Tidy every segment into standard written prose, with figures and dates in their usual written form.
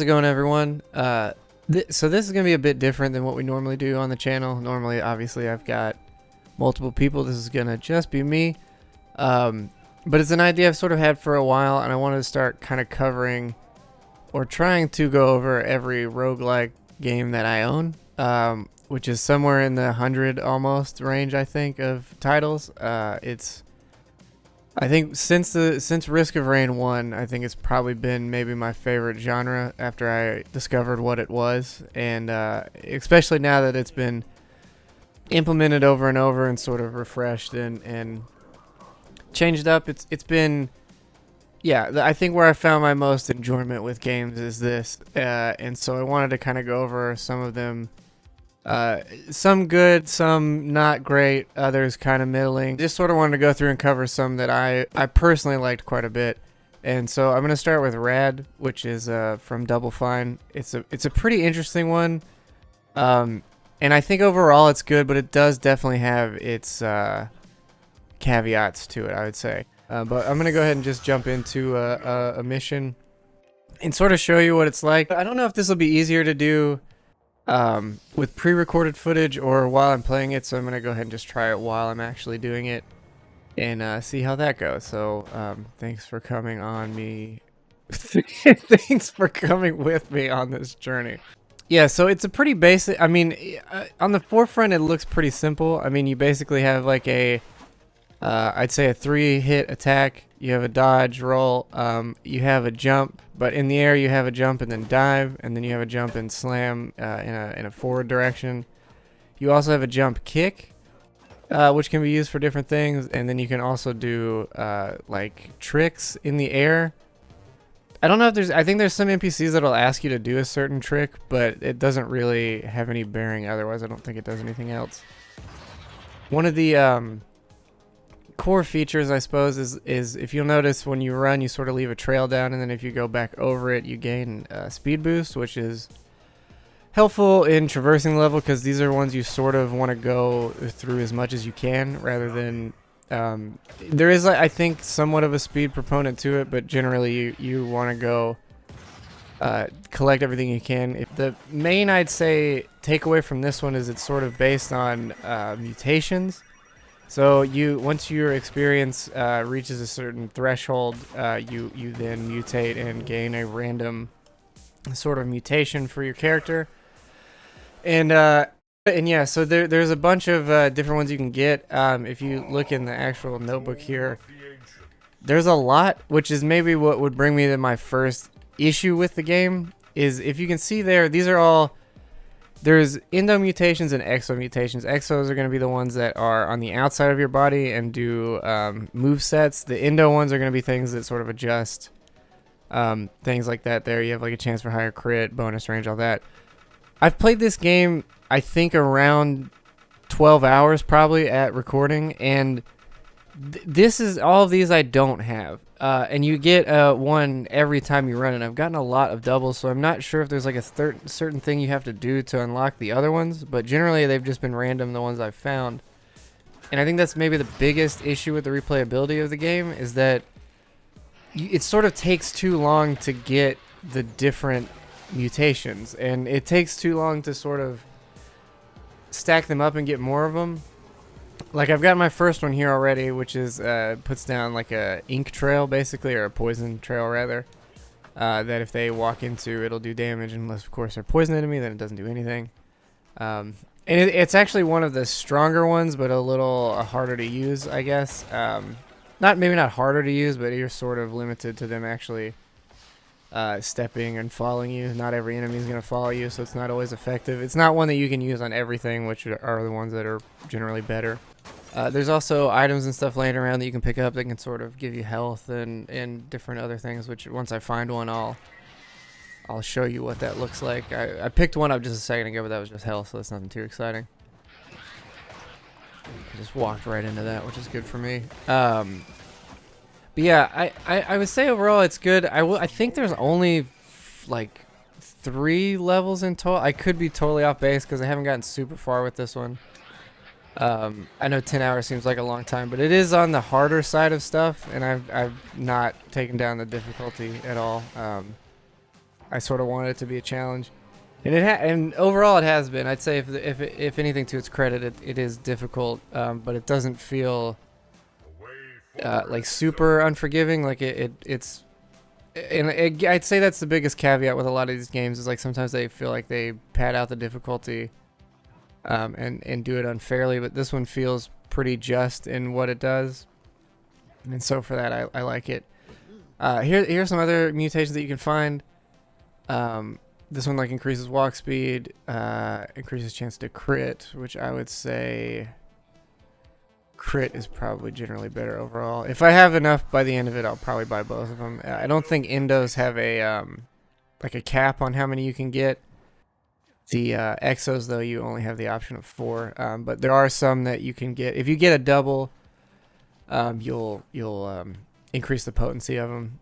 it going, everyone? So this is going to be a bit different than what we normally do on the channel. Normally, obviously, I've got multiple people. This is going to just be me. But it's an idea I've sort of had for a while, and I wanted to start kind of covering or trying to go over every roguelike game that I own, which is somewhere in the 100 almost range, I think, of titles. I think since Risk of Rain 1, I think it's probably been maybe my favorite genre after I discovered what it was, and especially now that it's been implemented over and over and sort of refreshed and changed up. It's been, yeah, I think where I found my most enjoyment with games is this, and so I wanted to kind of go over some of them. Some good, some not great, others kind of middling. Just sort of wanted to go through and cover some that I personally liked quite a bit. And so I'm going to start with Rad, which is from Double Fine. It's a pretty interesting one. And I think overall it's good, but it does definitely have its caveats to it, I would say. But I'm going to go ahead and just jump into a mission and sort of show you what it's like. I don't know if this will be easier to do with pre-recorded footage or while I'm playing it, so I'm gonna go ahead and just try it while I'm actually doing it and see how that goes. So thanks for coming on me thanks for coming with me on this journey. Yeah, so it's a pretty basic, I mean, on the forefront it looks pretty simple. I mean, you basically have like a I'd say a 3-hit attack. You have a dodge, roll, you have a jump, but in the air you have a jump and then dive, and then you have a jump and slam in a forward direction. You also have a jump kick, which can be used for different things, and then you can also do like tricks in the air. I don't know if I think there's some NPCs that'll ask you to do a certain trick, but it doesn't really have any bearing otherwise. I don't think it does anything else. One of the core features, I suppose, is if you'll notice when you run, you sort of leave a trail down, and then if you go back over it, you gain a speed boost, which is helpful in traversing the level because these are ones you sort of want to go through as much as you can rather than there is, I think, somewhat of a speed proponent to it, but generally you want to go collect everything you can. The main, I'd say, takeaway from this one is it's sort of based on mutations. So once your experience reaches a certain threshold, you then mutate and gain a random sort of mutation for your character, and yeah, so there's a bunch of different ones you can get. If you look in the actual notebook here, there's a lot, which is maybe what would bring me to my first issue with the game. Is if you can see there, these are all. There's endo mutations and exo mutations. Exos are going to be the ones that are on the outside of your body and do move sets. The endo ones are going to be things that sort of adjust things like that. There you have like a chance for higher crit, bonus range, all that. I've played this game, I think, around 12 hours probably at recording, and this is all of these I don't have. And you get one every time you run, and I've gotten a lot of doubles, so I'm not sure if there's like a certain thing you have to do to unlock the other ones, but generally they've just been random, the ones I've found. And I think that's maybe the biggest issue with the replayability of the game, is that it sort of takes too long to get the different mutations, and it takes too long to sort of stack them up and get more of them. Like, I've got my first one here already, which is puts down like a ink trail basically, or a poison trail rather, that if they walk into, it'll do damage, unless of course they're poison enemy, then it doesn't do anything. And it's actually one of the stronger ones, but a little harder to use, I guess. Maybe not harder to use, but you're sort of limited to them actually stepping and following you. Not every enemy is going to follow you, so it's not always effective. It's not one that you can use on everything, which are the ones that are generally better. There's also items and stuff laying around that you can pick up that can sort of give you health and different other things, which once I find one, I'll show you what that looks like. I picked one up just a second ago, but that was just health, so that's nothing too exciting. I just walked right into that, which is good for me. But yeah, I would say overall it's good. I think there's only like 3 levels in total. I could be totally off base because I haven't gotten super far with this one. I know 10 hours seems like a long time, but it is on the harder side of stuff, and I've not taken down the difficulty at all. I sort of wanted it to be a challenge. And overall it has been. I'd say if anything, to its credit, it is difficult, but it doesn't feel like super unforgiving. Like it's, and I'd say that's the biggest caveat with a lot of these games is like sometimes they feel like they pad out the difficulty, and do it unfairly. But this one feels pretty just in what it does, and so for that I like it. Here's some other mutations that you can find. This one like increases walk speed, increases chance to crit, which I would say crit is probably generally better overall. If I have enough by the end of it, I'll probably buy both of them. I don't think endos have a like a cap on how many you can get. The exos though, you only have the option of 4, but there are some that you can get. If you get a double, you'll increase the potency of them.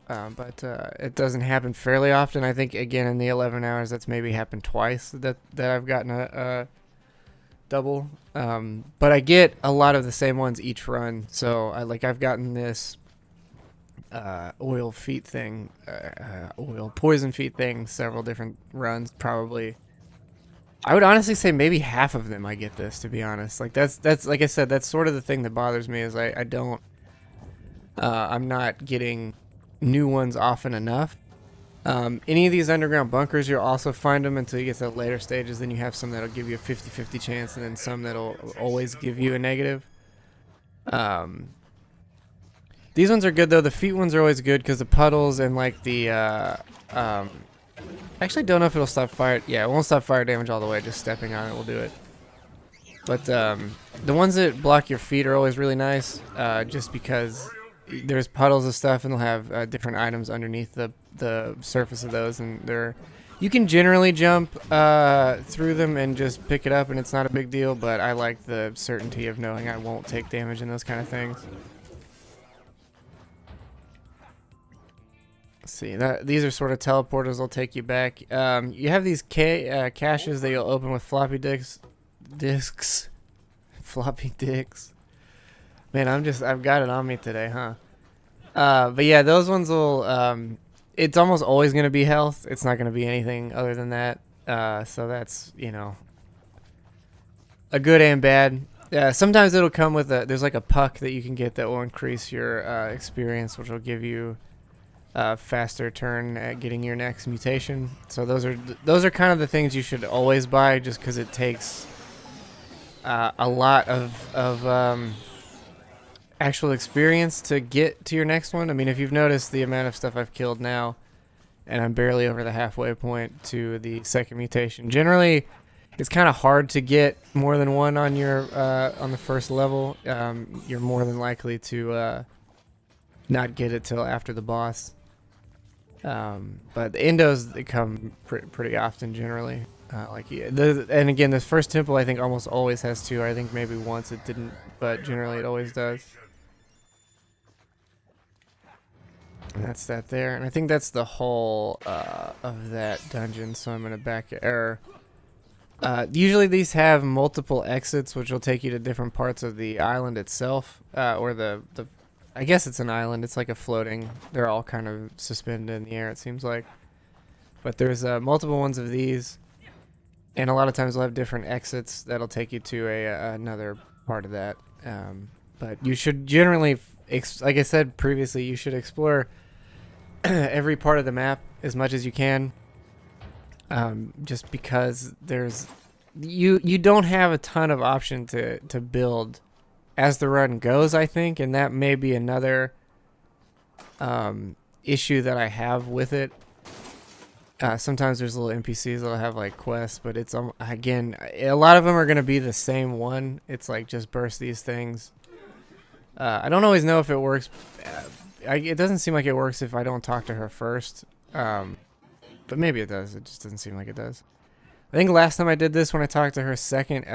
But it doesn't happen fairly often. I think again in the 11 hours that's maybe happened twice that I've gotten a double. But I get a lot of the same ones each run. So I've gotten this oil poison feet thing several different runs. Probably I would honestly say maybe half of them I get this, to be honest. Like that's like I said, that's sort of the thing that bothers me is I'm not getting new ones often enough. Any of these underground bunkers, you'll also find them until you get to the later stages. Then you have some that'll give you a 50-50 chance, and then some that'll always give you a negative. These ones are good though. The feet ones are always good because the puddles and like the actually don't know if it'll stop fire. Yeah, it won't stop fire damage all the way. Just stepping on it will do it. But the ones that block your feet are always really nice, just because there's puddles of stuff and they'll have different items underneath the surface of those, and you can generally jump through them and just pick it up and it's not a big deal, but I like the certainty of knowing I won't take damage and those kind of things. Let's see, these are sort of teleporters that'll take you back. You have these caches that you'll open with floppy disks. Floppy dicks. Man, I've got it on me today, huh? But yeah, those ones will, it's almost always going to be health. It's not going to be anything other than that. So that's, a good and bad. Sometimes it'll come with there's like a puck that you can get that will increase your experience, which will give you a faster turn at getting your next mutation. So those are kind of the things you should always buy, just because it takes a lot of actual experience to get to your next one. I mean, if you've noticed the amount of stuff I've killed now, and I'm barely over the halfway point to the second mutation. Generally, it's kind of hard to get more than one on your on the first level. You're more than likely to not get it till after the boss. But the endos, they come pretty often generally. And again, this first temple I think almost always has 2. I think maybe once it didn't, but generally it always does. And that's that there, and I think that's the whole of that dungeon. So I'm gonna back it. Usually these have multiple exits, which will take you to different parts of the island itself, or the I guess it's an island. It's like a floating. They're all kind of suspended in the air, it seems like. But there's multiple ones of these, and a lot of times they'll have different exits that'll take you to another part of that. But you should generally, like I said previously, you should explore every part of the map as much as you can. Just because you don't have a ton of option to build as the run goes, I think, and that may be another issue that I have with it. Sometimes there's little NPCs that'll have like quests, but it's again, a lot of them are gonna be the same one. It's like just burst these things. I don't always know if it works. It doesn't seem like it works if I don't talk to her first. But maybe it does. It just doesn't seem like it does. I think last time I did this, when I talked to her second,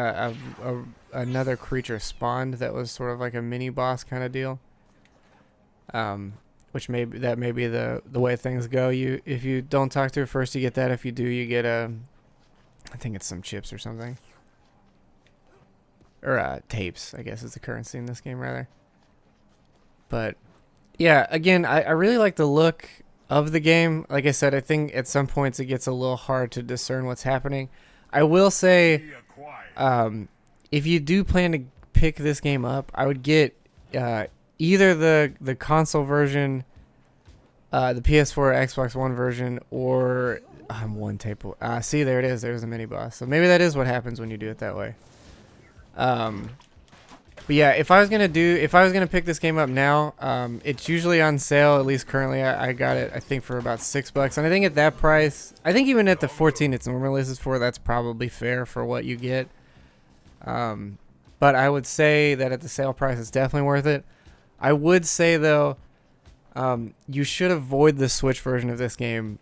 another creature spawned that was sort of like a mini boss kind of deal. Which may be the way things go. If you don't talk to her first, you get that. If you do, you get I think it's some chips or something. Or tapes, I guess is the currency in this game rather. But yeah, again, I really like the look of the game. Like I said, I think at some points it gets a little hard to discern what's happening. I will say, if you do plan to pick this game up, I would get either the console version, the PS4 or Xbox One version, or one tape. See, there it is. There's a mini boss. So maybe that is what happens when you do it that way. But yeah, if I was gonna pick this game up now, it's usually on sale. At least currently, I got it. I think for about $6, and I think at that price, I think even at the 14 it's normally listed for, that's probably fair for what you get. But I would say that at the sale price, it's definitely worth it. I would say though, you should avoid the Switch version of this game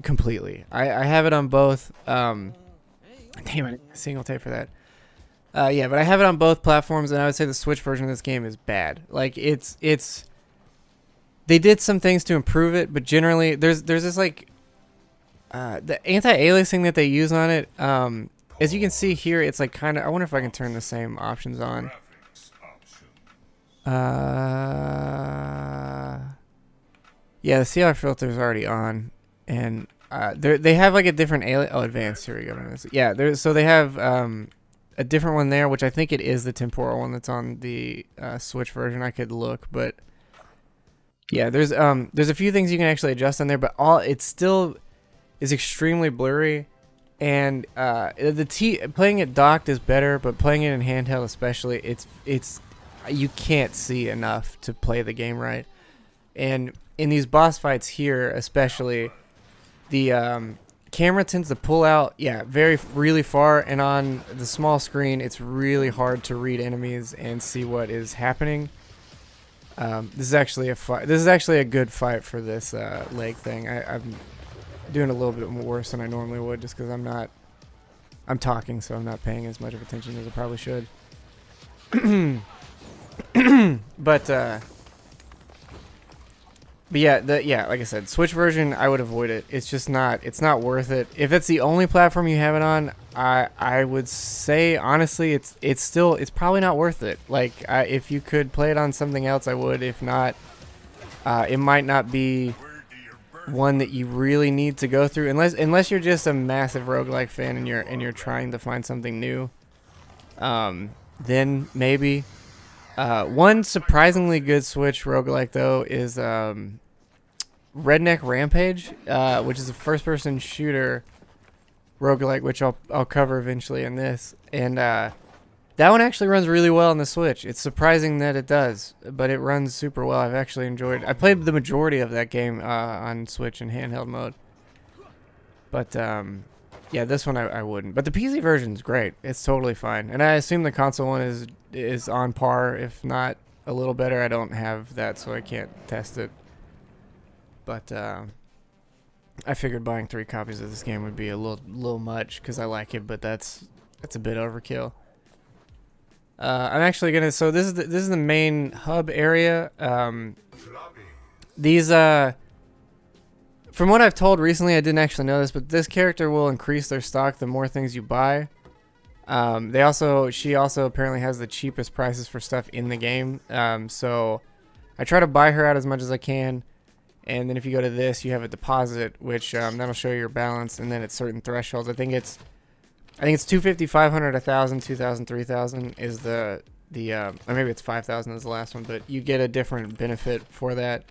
completely. I have it on both. Damn it, single tape for that. Yeah, but I have it on both platforms, and I would say the Switch version of this game is bad. Like it's they did some things to improve it, but generally there's this like the anti-aliasing that they use on it. As you can see here, it's like kind of. I wonder if I can turn the same options on. Yeah, the CR filter is already on, and they have like a different advanced. Here we go. Yeah, so they have a different one there, which I think it is the temporal one that's on the Switch version. I could look, but yeah, there's a few things you can actually adjust on there, but it still is extremely blurry. And playing it docked is better, but playing it in handheld especially, it's you can't see enough to play the game right. And in these boss fights here, especially, the camera tends to pull out, really far, and on the small screen, it's really hard to read enemies and see what is happening. This is actually a good fight for this leg thing. I'm doing a little bit worse than I normally would, just because I'm talking, so I'm not paying as much of attention as I probably should. But yeah, like I said, Switch version, I would avoid it. It's just it's not worth it. If it's the only platform you have it on, I would say honestly, it's probably not worth it. Like if you could play it on something else, I would. If not, it might not be one that you really need to go through unless you're just a massive roguelike fan and you're trying to find something new. Then maybe. One surprisingly good Switch roguelike though is Redneck Rampage, which is a first-person shooter roguelike, which I'll cover eventually in this. And that one actually runs really well on the Switch. It's surprising that it does, but it runs super well. I've actually enjoyed it. I played the majority of that game on Switch in handheld mode. But yeah, this one I wouldn't. But the PC version is great. It's totally fine. And I assume the console one is on par, if not a little better. I don't have that, so I can't test it. But I figured buying 3 copies of this game would be a little much because I like it, but that's a bit overkill. I'm actually gonna. So this is the main hub area. These from what I've told recently, I didn't actually know this, but this character will increase their stock the more things you buy. She also apparently has the cheapest prices for stuff in the game. So I try to buy her out as much as I can. And then if you go to this, you have a deposit, which that'll show you your balance. And then at certain thresholds, I think it's 250, 500, 1,000, 2,000, 3,000 is or maybe it's 5,000 is the last one. But you get a different benefit for that,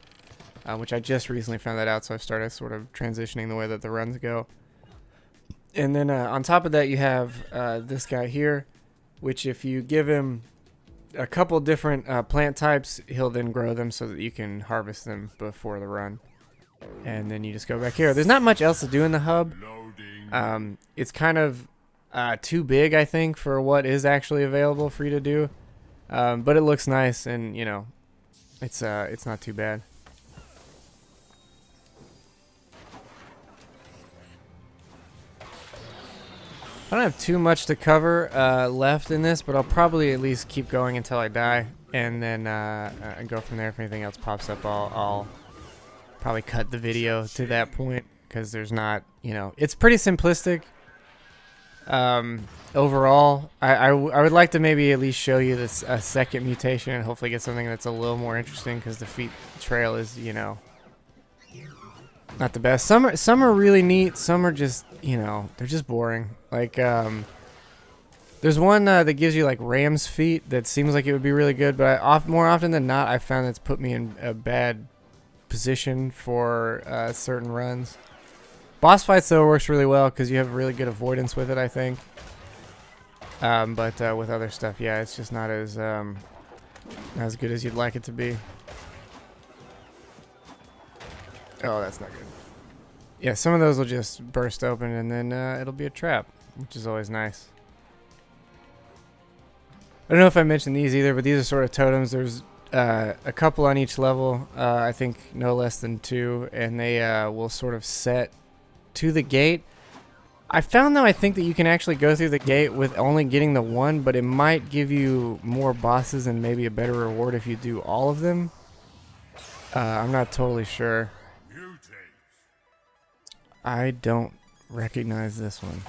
which I just recently found that out. So I've started sort of transitioning the way that the runs go. And then on top of that, you have this guy here, which if you give him a couple different plant types, he'll then grow them so that you can harvest them before the run. And then you just go back here. There's not much else to do in the hub. It's kind of too big, I think, for what is actually available for you to do. But it looks nice, and you know, it's not too bad. I don't have too much to cover left in this, but I'll probably at least keep going until I die, and then go from there. If anything else pops up, I'll probably cut the video to that point, because there's not, you know, it's pretty simplistic. Overall, I would like to maybe at least show you this second mutation and hopefully get something that's a little more interesting, because the feet trail is, you know, not the best. Some are really neat. Some are just, you know, they're just boring. Like, there's one that gives you like ram's feet that seems like it would be really good, but more often than not, I found that's put me in a bad position for certain runs. Boss fights though works really well because you have really good avoidance with it, I think. But with other stuff, yeah, it's just not as good as you'd like it to be. Oh, that's not good. Yeah, some of those will just burst open and then it'll be a trap, which is always nice. I don't know if I mentioned these either, but these are sort of totems. There's a couple on each level, I think no less than 2, and they will sort of set to the gate. I found though, I think that you can actually go through the gate with only getting the one, but it might give you more bosses and maybe a better reward if you do all of them. I'm not totally sure. I don't recognize this one.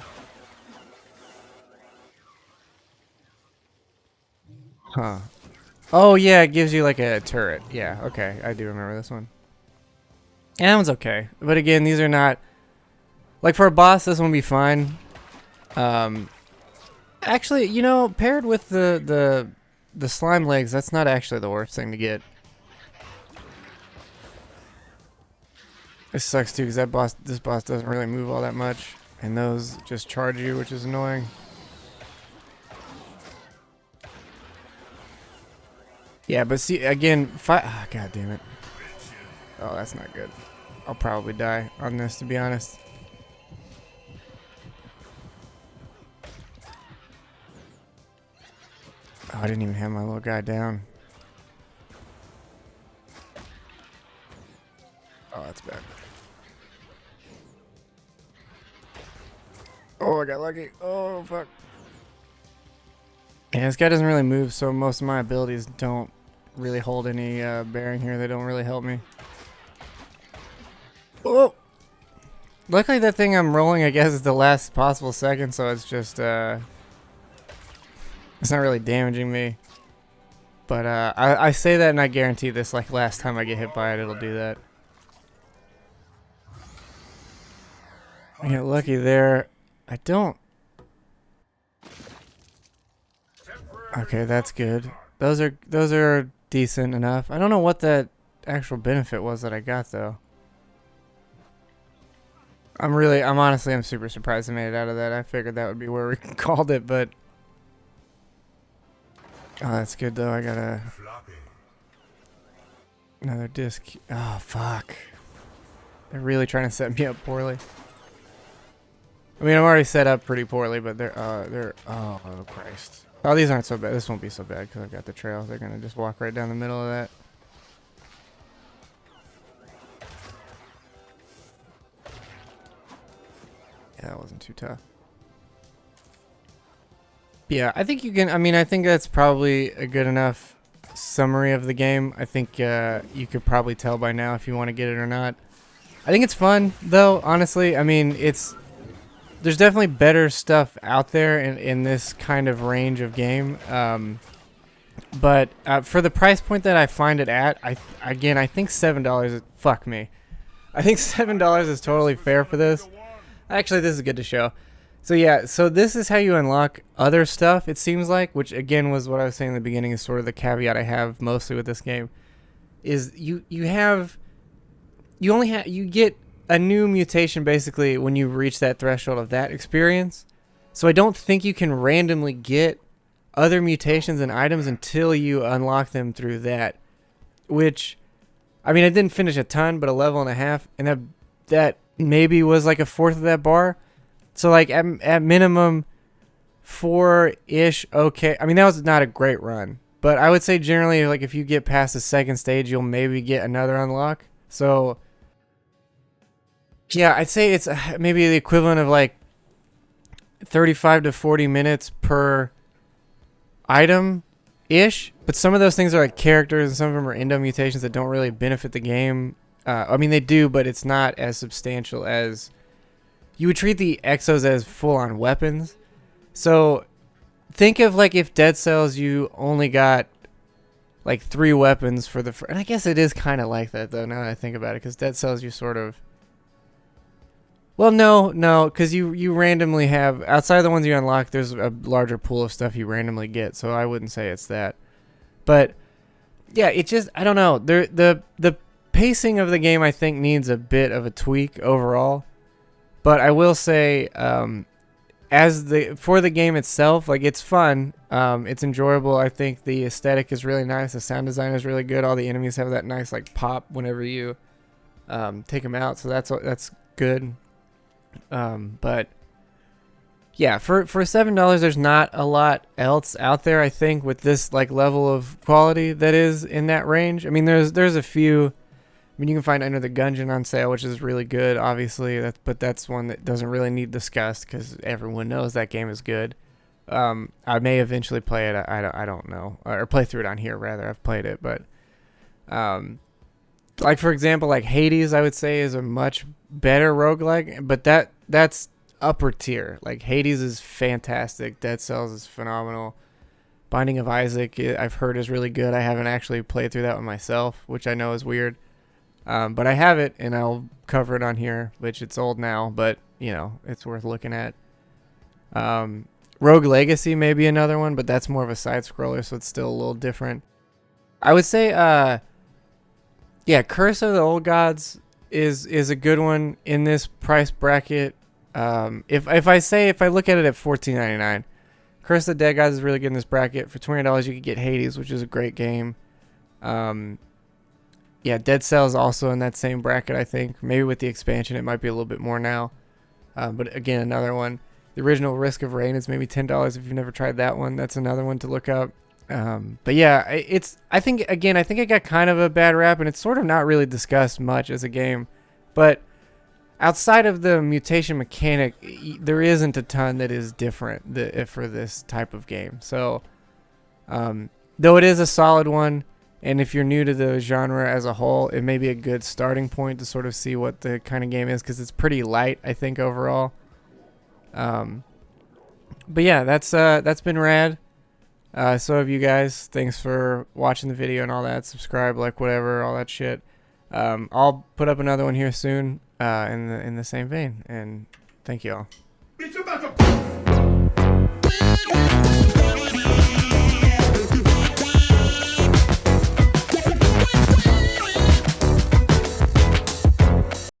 Huh. Oh yeah, it gives you like a turret. Yeah, okay, I do remember this one. And that one's okay. But again, these are not... Like for a boss, this one would be fine. Actually, you know, paired with the slime legs, that's not actually the worst thing to get. This sucks too, because this boss doesn't really move all that much, and those just charge you, which is annoying. Yeah, but see, again, oh, god damn it. Oh, that's not good. I'll probably die on this, to be honest. Oh, I didn't even have my little guy down. Oh, that's bad. Oh, I got lucky. Oh, fuck. Yeah, this guy doesn't really move, so most of my abilities don't really hold any bearing here. They don't really help me. Oh! Luckily, that thing I'm rolling, I guess, is the last possible second, so it's just, it's not really damaging me. But, I say that and I guarantee this, like, last time I get hit by it, it'll do that. I get lucky there. I don't... Okay, that's good. Those are decent enough. I don't know what that actual benefit was that I got, though. I'm super surprised I made it out of that. I figured that would be where we called it, but... Oh, that's good, though. I got another disc. Oh, fuck. They're really trying to set me up poorly. I mean, I'm already set up pretty poorly, but oh, Christ. Oh, these aren't so bad. This won't be so bad because I've got the trail. They're going to just walk right down the middle of that. Yeah, that wasn't too tough. Yeah, I think you can... I mean, I think that's probably a good enough summary of the game. I think you could probably tell by now if you want to get it or not. I think it's fun, though, honestly. I mean, there's definitely better stuff out there in this kind of range of game. But for the price point that I find it at, I think $7... Fuck me. I think $7 is totally fair for this. Actually, this is good to show. So yeah, so this is how you unlock other stuff, it seems like, which again was what I was saying in the beginning is sort of the caveat I have mostly with this game. Is you get a new mutation basically when you reach that threshold of that experience. So I don't think you can randomly get other mutations and items until you unlock them through that. Which, I mean, I didn't finish a ton, but a level and a half, and that maybe was like a fourth of that bar. So like at minimum 4-ish, okay. I mean, that was not a great run, but I would say generally like if you get past the second stage, you'll maybe get another unlock. So yeah, I'd say it's maybe the equivalent of like 35 to 40 minutes per item-ish. But some of those things are like characters and some of them are endo mutations that don't really benefit the game. I mean, they do, but it's not as substantial as... You would treat the exos as full-on weapons. So think of like if Dead Cells you only got like 3 weapons for the... And I guess it is kind of like that though now that I think about it. Because Dead Cells you sort of... Well, no, because you randomly have, outside of the ones you unlock, there's a larger pool of stuff you randomly get. So I wouldn't say it's that. But yeah, it just, I don't know. The pacing of the game, I think, needs a bit of a tweak overall. But I will say, for the game itself, like, it's fun. It's enjoyable. I think the aesthetic is really nice. The sound design is really good. All the enemies have that nice like pop whenever you take them out. So that's good. But yeah, for $7, there's not a lot else out there, I think, with this like level of quality that is in that range. I mean, there's a few. I mean, you can find Under the Gungeon on sale, which is really good, obviously. But that's one that doesn't really need discussed because everyone knows that game is good. I may eventually play it. I don't know, or play through it on here rather. I've played it, but like for example, like Hades, I would say is a much better roguelike, but that's upper tier. Like Hades is fantastic. Dead Cells is phenomenal. Binding of Isaac, I've heard is really good. I haven't actually played through that one myself, which I know is weird. But I have it, and I'll cover it on here, which it's old now, but, you know, it's worth looking at. Rogue Legacy may be another one, but that's more of a side-scroller, so it's still a little different. I would say, yeah, Curse of the Old Gods is a good one in this price bracket. If I look at it at $14.99, Curse of the Dead Gods is really good in this bracket. For $20, you could get Hades, which is a great game. Yeah, Dead Cells also in that same bracket, I think. Maybe with the expansion, it might be a little bit more now. But again, another one. The original Risk of Rain is maybe $10 if you've never tried that one. That's another one to look up. But yeah, I think it got kind of a bad rap, and it's sort of not really discussed much as a game. But outside of the mutation mechanic, there isn't a ton that is different for this type of game. So, though it is a solid one, and if you're new to the genre as a whole, it may be a good starting point to sort of see what the kind of game is, because it's pretty light, I think, overall. But yeah, that's been rad. So have you guys. Thanks for watching the video and all that. Subscribe, like, whatever, all that shit. I'll put up another one here soon, in the same vein, and thank you all.